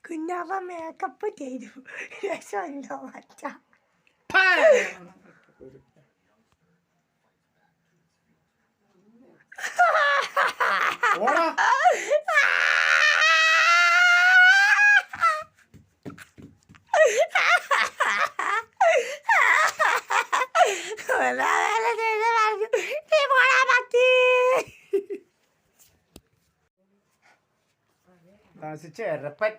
കുഞ്ഞാവ makeup ചെയ്തു. രസമുണ്ടോ മച്ച? ചെറുപ്പൻ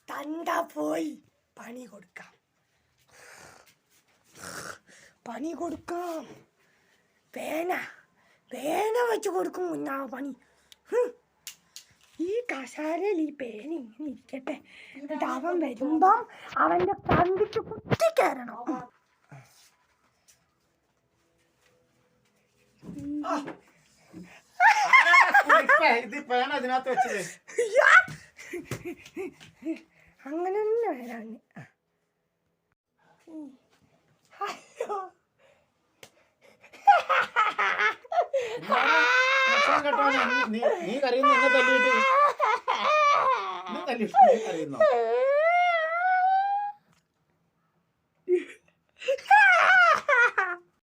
തണ്ട പോയി പണി കൊടുക്കാം. പേന വെച്ച് കൊടുക്കും കുഞ്ഞാവ പണി. ഈ കസാരയിൽ ഈ പേന ഇങ്ങനെ ഇരിക്കട്ടെ. എന്നിട്ട് അവൻ വരുമ്പം അവന്റെ കണ്ടിട്ട് കുത്തി കയറണം. അങ്ങനെ തന്നെ വരാൻ. നീ കരയുന്നു എന്നെ തല്ലിയിട്ട്. നീ കരയുന്നോ?